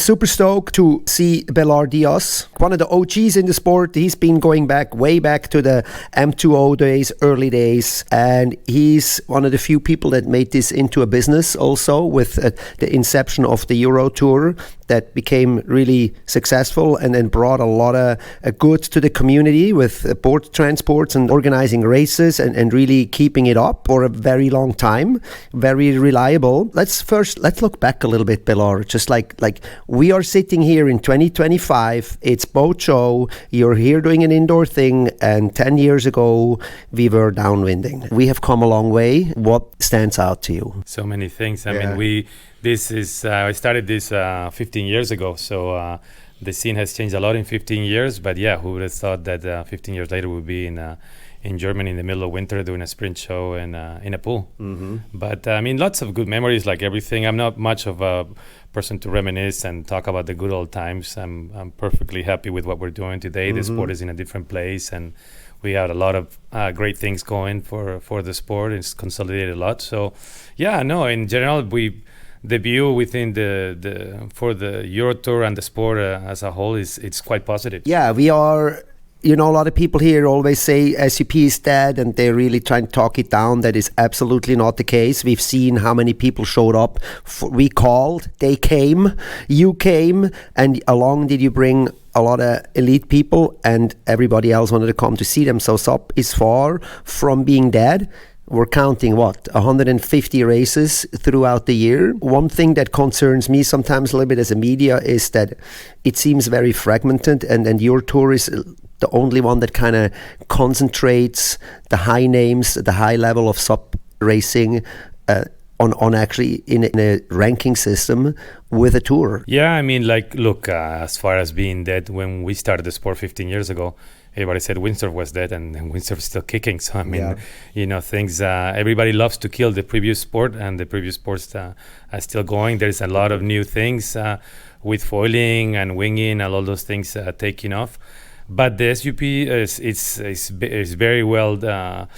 Super stoked to see Belar Diaz, one of the OGs in the sport. He's been going back, way back to the M2O days, early days, and he's one of the few people that made this into a business also with the inception of the Euro Tour that became really successful and then brought a lot of good to the community with board transports and organizing races and really keeping it up for a very long time, very reliable. Let's look back a little bit, Belar, just like we are sitting here in 2025, it's boat show, you're here doing an indoor thing, and 10 years ago we were downwinding. We have come a long way. What stands out to you? So many things. I mean, I started this 15 years ago, so the scene has changed a lot in 15 years, but yeah, who would have thought that 15 years later we'll be in Germany in the middle of winter doing a sprint show in a pool. Mm-hmm. But I mean, lots of good memories, like everything. I'm not much of a person to reminisce and talk about the good old times. I'm perfectly happy with what we're doing today. Mm-hmm. The sport is in a different place, and we have a lot of great things going for the sport. It's consolidated a lot. So yeah, no, in general, the view within for the Euro Tour and the sport as a whole it's quite positive. Yeah, we are. You know, a lot of people here always say SUP is dead, and they're really trying to talk it down. That is absolutely not the case. We've seen how many people showed up. We called, they came, you came, and along did you bring a lot of elite people, and everybody else wanted to come to see them. So SUP is far from being dead. We're counting, 150 races throughout the year. One thing that concerns me sometimes a little bit as a media is that it seems very fragmented, and your tour is the only one that kind of concentrates the high names, the high level of SUP racing on actually in a ranking system with a tour. Yeah, I mean, look, as far as being dead, when we started the sport 15 years ago, everybody said Windsurf was dead, and Windsurf is still kicking. So, I mean, things, everybody loves to kill the previous sport, and the previous sports are still going. There's a lot of new things with foiling and winging and all those things taking off. But the SUP is very well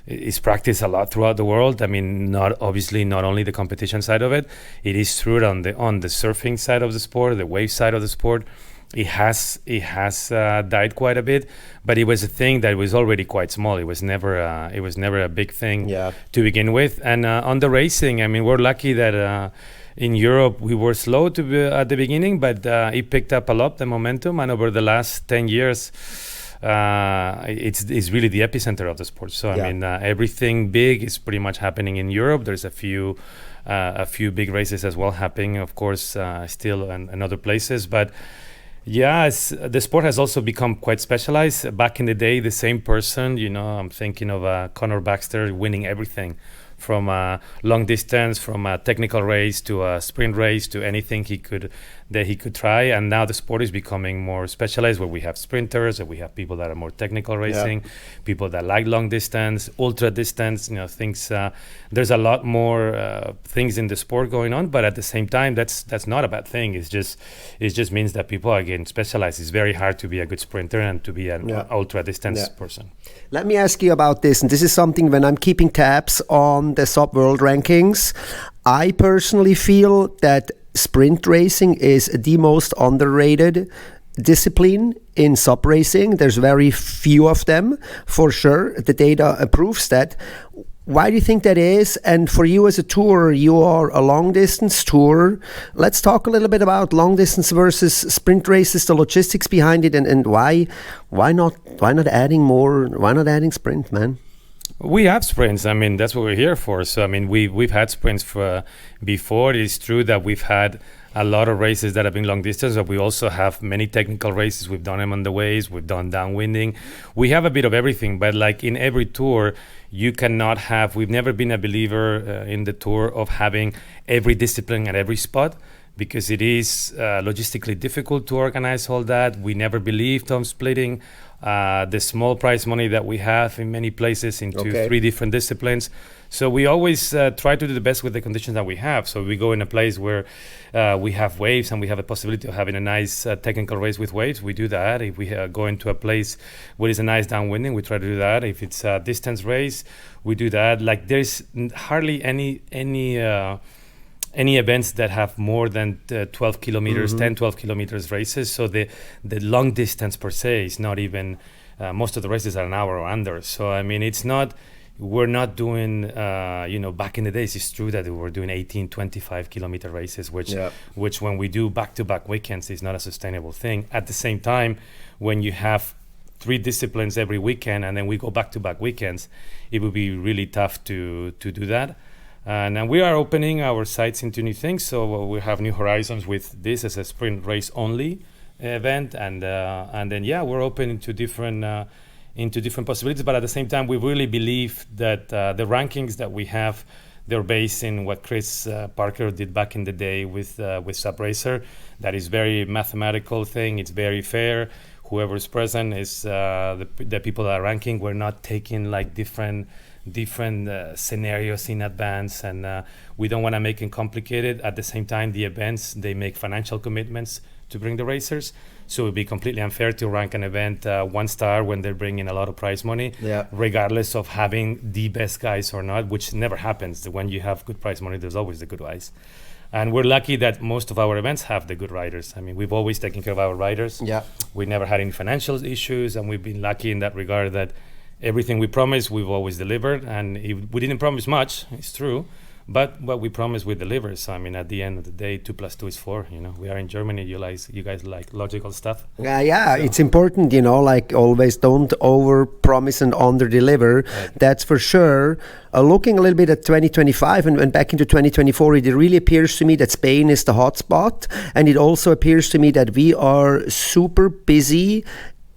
is practiced a lot throughout the world. I mean, not only the competition side of it. It is true on the surfing side of the sport, the wave side of the sport. It has died quite a bit, but it was a thing that was already quite small. It was never a big thing to begin with. And on the racing, I mean, we're lucky that in Europe we were slow at the beginning, but it picked up a lot, the momentum, and over the last 10 years it's really the epicenter of the sport. So I mean, everything big is pretty much happening in Europe. There's a few big races as well happening, of course, still in other places, but yeah, the sport has also become quite specialized. Back in the day, the same person, I'm thinking of Connor Baxter winning everything from a long distance, from a technical race to a sprint race to anything he could try. And now the sport is becoming more specialized, where we have sprinters, and we have people that are more technical racing, people that like long distance, ultra distance, things. There's a lot more things in the sport going on, but at the same time, that's not a bad thing. It just means that people are getting specialized. It's very hard to be a good sprinter and to be an ultra distance person. Let me ask you about this, and this is something when I'm keeping tabs on the SUP World Rankings, I personally feel that sprint racing is the most underrated discipline in SUP racing. There's very few of them, for sure. The data proves that. Why do you think that is? And for you as a tour, you are a long distance tour. Let's talk a little bit about long distance versus sprint races, the logistics behind it, and why not adding more? Why not adding sprint, man? We have sprints. I mean, that's what we're here for. So, I mean, we've had sprints before. It is true that we've had a lot of races that have been long distance, but we also have many technical races. We've done them on the waves. We've done downwinding. We have a bit of everything, but like in every tour, you cannot have. We've never been a believer in the tour of having every discipline at every spot, because it is logistically difficult to organize all that. We never believed on splitting the small prize money that we have in many places into 3 different disciplines. So we always try to do the best with the conditions that we have. So we go in a place where we have waves and we have a possibility of having a nice technical race with waves, we do that. If we go into a place where it's a nice downwinding, we try to do that. If it's a distance race, we do that. Like there's hardly any any events that have more than 12 kilometers, 10, 12 kilometers races. So the long distance per se is not even, most of the races are an hour or under. So, I mean, we're not doing, back in the days, it's true that we were doing 18, 25 kilometer races, which when we do back-to-back weekends is not a sustainable thing. At the same time, when you have 3 disciplines every weekend and then we go back-to-back weekends, it would be really tough to do that. And we are opening our sights into new things. So we have new horizons with this as a sprint race only event. And then, we're open into different possibilities. But at the same time, we really believe that the rankings that we have, they're based in what Chris Parker did back in the day with SubRacer. That is very mathematical thing. It's very fair. Whoever's present is the people that are ranking. We're not taking like different scenarios in advance, and we don't want to make it complicated. At the same time, the events, they make financial commitments to bring the racers, so it would be completely unfair to rank an event 1 star when they're bringing a lot of prize money, regardless of having the best guys or not, which never happens. When you have good prize money, there's always the good guys. And we're lucky that most of our events have the good riders. I mean, we've always taken care of our riders. We never had any financial issues, and we've been lucky in that regard that everything we promised, we've always delivered. And we didn't promise much, it's true, but what we promised, we deliver. So, I mean, at the end of the day, 2 + 2 is 4. We are in Germany. You guys like logical stuff. So. It's important, like always, don't over-promise and under-deliver. Right. That's for sure. Looking a little bit at 2025 and back into 2024, it really appears to me that Spain is the hotspot. And it also appears to me that we are super busy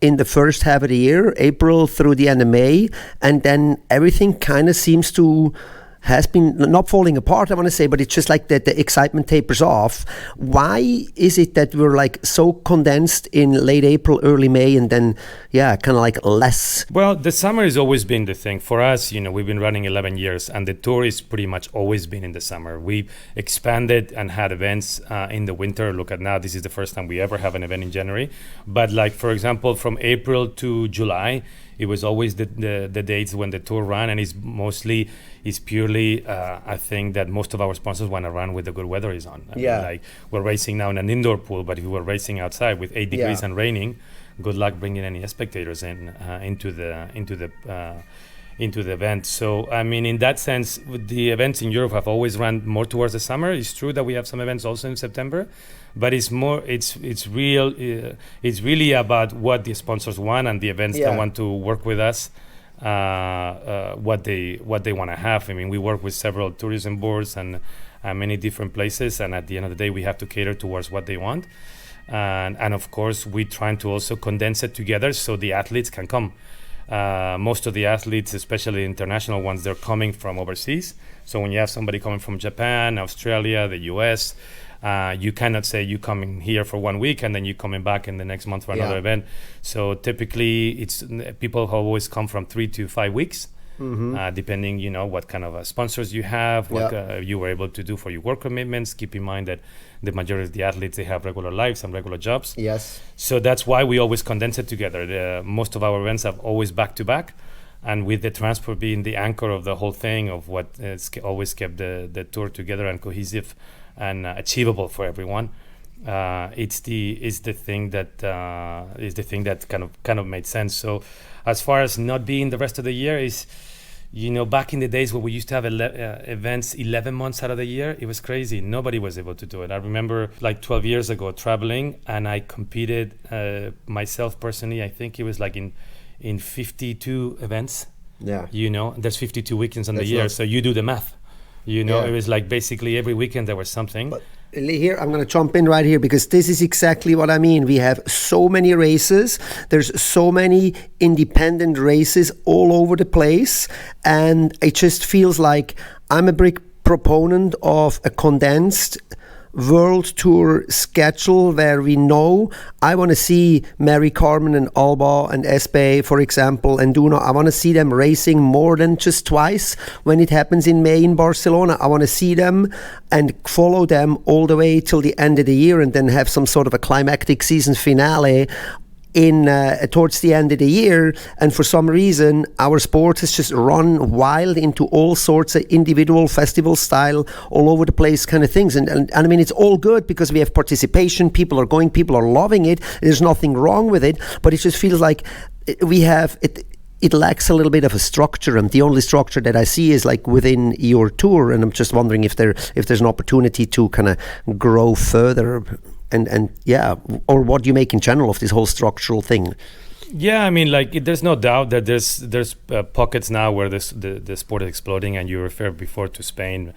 in the first half of the year, April through the end of May. And then everything kind of seems to has been not falling apart, I want to say, but it's just like the excitement tapers off. Why is it that we're like so condensed in late April, early May, and then, kind of like less? Well, the summer has always been the thing. For us, we've been running 11 years, and the tour is pretty much always been in the summer. We've expanded and had events in the winter. Look at now, this is the first time we ever have an event in January. But like, for example, from April to July, it was always the dates when the tour ran, and it's purely I think that most of our sponsors want to run with the good weather is on. I mean, like we're racing now in an indoor pool, but if we were racing outside with 8 degrees and raining, good luck bringing any spectators into the event. So I mean, in that sense, the events in Europe have always run more towards the summer. It's true that we have some events also in September, but it's really about what the sponsors want and the events that want to work with us, what they want to have. I mean, we work with several tourism boards and many different places, and at the end of the day, we have to cater towards what they want. And of course, we're trying to also condense it together so the athletes can come. Most of the athletes, especially international ones, they're coming from overseas. So when you have somebody coming from Japan, Australia, the US, you cannot say you coming here for 1 week and then you coming back in the next month for another event. So typically, it's people who always come from 3 to 5 weeks, depending, what kind of sponsors you have, what you were able to do for your work commitments. Keep in mind that the majority of the athletes, they have regular lives and regular jobs. Yes. So that's why we always condense it together. Most of our events have always back-to-back. And with the transport being the anchor of the whole thing, of what has always kept the tour together and cohesive and achievable for everyone, it's the thing that kind of made sense. So as far as not being the rest of the year is, back in the days where we used to have events 11 months out of the year, it was crazy. Nobody was able to do it. I remember like 12 years ago traveling, and I competed myself personally. I think it was like in 52 events. There's 52 weekends in the year, so you do the math. It was like basically every weekend there was something. But here, I'm going to jump in right here, because this is exactly what I mean. We have so many races. There's so many independent races all over the place. And it just feels like I'm a big proponent of a condensed world tour schedule where we know I want to see Mary Carmen and Alba and Espe, for example, and Duna. I want to see them racing more than just twice when it happens in May in Barcelona. I want to see them and follow them all the way till the end of the year, and then have some sort of a climactic season finale in towards the end of the year, and for some reason our sport has just run wild into all sorts of individual festival style, all over the place kind of things. And I mean, it's all good because we have participation. People are going. People are loving it. There's nothing wrong with it, but it just feels like we have it. It lacks a little bit of a structure, and the only structure that I see is like within your tour. And I'm just wondering if there's an opportunity to kind of grow further, and yeah, or what do you make in general of this whole structural thing? Yeah, I mean, like there's no doubt that there's pockets now where the sport is exploding, and you referred before to Spain.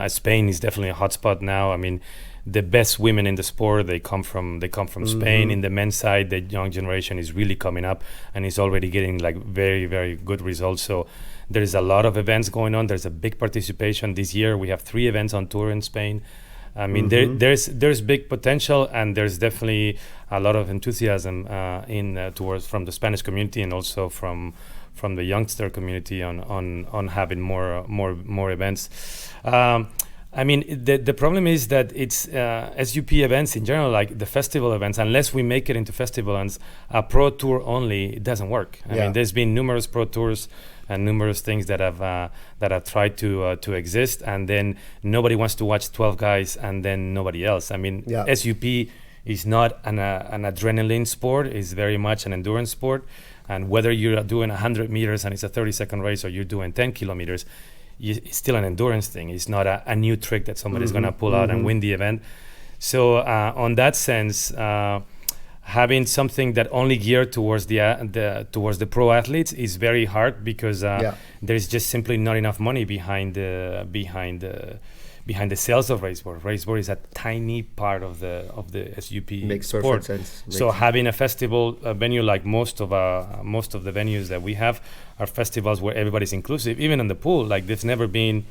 Spain is definitely a hotspot now. I mean, the best women in the sport they come from Spain. In the men's side, the young generation is really coming up and is already getting like very, very good results. So there is a lot of events going on. There's a big participation this year. We have 3 events on tour in Spain. I mean, there's big potential, and there's definitely a lot of enthusiasm towards from the Spanish community, and also from the youngster community on having more events. I mean, the problem is that it's SUP events in general, like the festival events, unless we make it into festival events, a pro tour only, it doesn't work. I mean, there's been numerous pro tours and numerous things that have tried to exist, and then nobody wants to watch 12 guys and then nobody else. I mean, SUP is not an adrenaline sport. It's very much an endurance sport. And whether you're doing 100 meters and it's a 30-second race, or you're doing 10 kilometers, it's still an endurance thing. It's not a new trick that somebody's going to pull out and win the event. So on that sense, having something that only geared towards the pro athletes is very hard, because there's just simply not enough money behind the sales of raceboard. Raceboard is a tiny part of the SUP Makes sport. Perfect sense. So having a festival venue, like most of the venues that we have are festivals where everybody's inclusive, even in the pool. Like there's never been,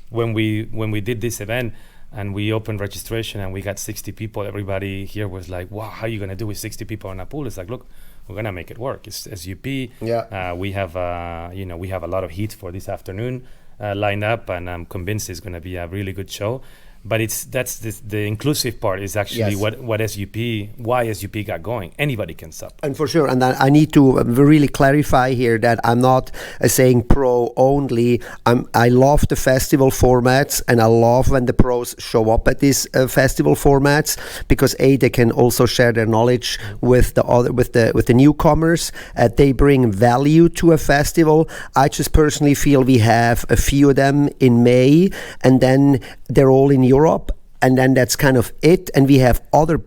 when we did this event and we opened registration and we got 60 people, everybody here was like, wow, how are you going to do with 60 people in a pool? It's like, look, we're going to make it work. It's SUP. We have a lot of heat for this afternoon lined up, and I'm convinced it's going to be a really good show. But that's the inclusive part is actually why SUP got going. Anybody can sub. And for sure, and I need to really clarify here that I'm not saying pro only. I love the festival formats, and I love when the pros show up at these festival formats, because they can also share their knowledge with the newcomers. They bring value to a festival. I just personally feel we have a few of them in May, and then they're all in Europe, and then that's kind of it. And we have other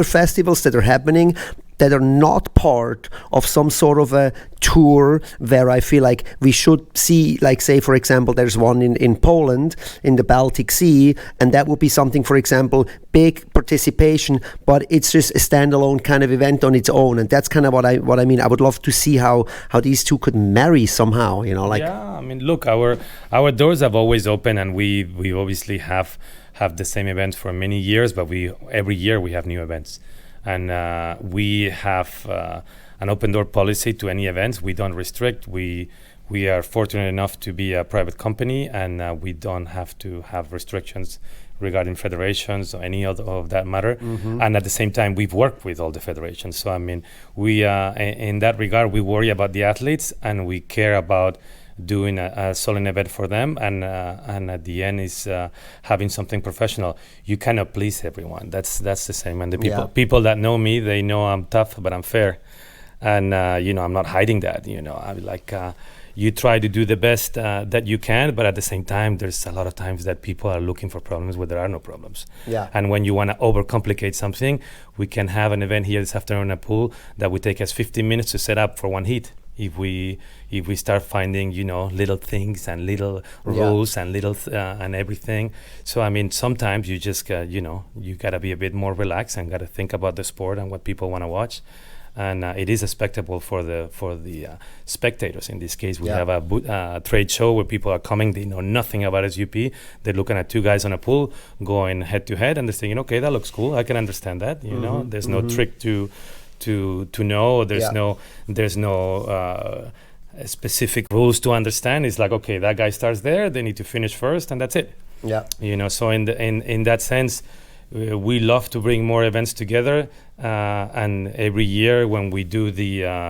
festivals that are happening that are not part of some sort of a tour, where I feel like we should see, like, say, for example, there's one in Poland, in the Baltic Sea, and that would be something, for example, big participation, but it's just a standalone kind of event on its own. And that's kind of what I mean. I would love to see how these two could marry somehow, like. Yeah, I mean, look, our doors have always open, and we obviously have the same events for many years, but every year we have new events. And we have an open door policy to any events. We don't restrict. We are fortunate enough to be a private company, and we don't have to have restrictions regarding federations or any other of that matter. And at the same time, we've worked with all the federations. So I mean, we in that regard, we worry about the athletes, and we care about doing a solid event for them, and at the end is having something professional. You cannot please everyone. That's the same. And the people that know me, they know I'm tough, but I'm fair, and I'm not hiding that. I'm like, you try to do the best that you can, but at the same time, there's a lot of times that people are looking for problems where there are no problems. And when you want to overcomplicate something, we can have an event here this afternoon in a pool that would take us 15 minutes to set up for one heat. If we start finding little things and little rules and little and everything. So I mean, sometimes you just you gotta be a bit more relaxed and gotta think about the sport and what people want to watch. And it is a spectacle for the spectators. In this case, we have a trade show where people are coming. They know nothing about SUP. They're looking at two guys on a pool going head to head, and they're thinking, okay, that looks cool. I can understand that. There's no trick to know. There's no specific rules to understand. It's like, okay, that guy starts there. They need to finish first, and that's it. So in that sense, we love to bring more events together, and every year when we do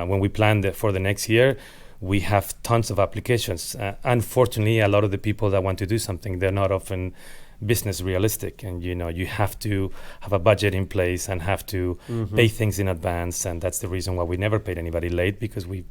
when we plan for the next year, we have tons of applications. Unfortunately, a lot of the people that want to do something, they're not often business realistic, and you have to have a budget in place and have to pay things in advance, and that's the reason why we never paid anybody late, because we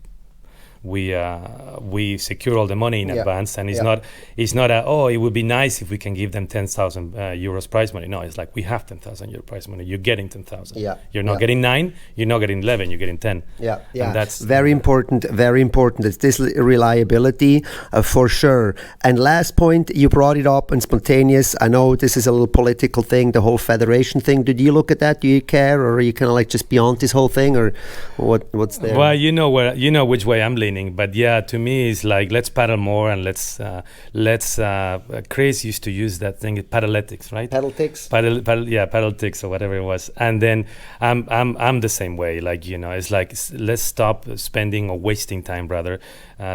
secure all the money in advance, and it's not it would be nice if we can give them 10,000 euros prize money. No, it's like, we have 10,000 euro prize money. You're getting 10,000. You're not getting 9. You're not getting 11. You're getting 10. And that's very important. Very important. It's this reliability for sure. And last point, you brought it up, and spontaneous. I know this is a little political thing, the whole federation thing. Did you look at that? Do you care, or are you kind of like just beyond this whole thing, or what's there? Well, you know which way I'm leaning. But yeah, to me, it's like, let's paddle more, and let's Chris used to use that thing, paddletics, right? Paddletics or whatever it was. And then I'm the same way. Like, it's like, let's stop spending or wasting time, rather,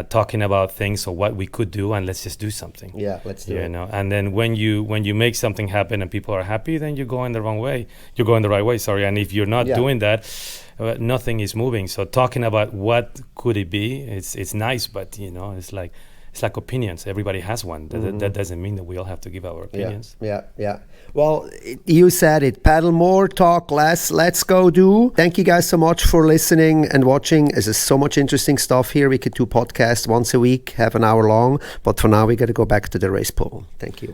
talking about things or what we could do, and let's just do something. Yeah, let's do it. And then when you make something happen and people are happy, then you're going the right way. Sorry. And if you're not doing that, nothing is moving. So talking about what could it be, it's nice, but it's like opinions. Everybody has one. That doesn't mean that we all have to give our opinions. Yeah. Well, you said it. Paddle more, talk less. Let's go do. Thank you guys so much for listening and watching. There's so much interesting stuff here. We could do podcasts once a week, half an hour long. But for now, we got to go back to the race pool. Thank you.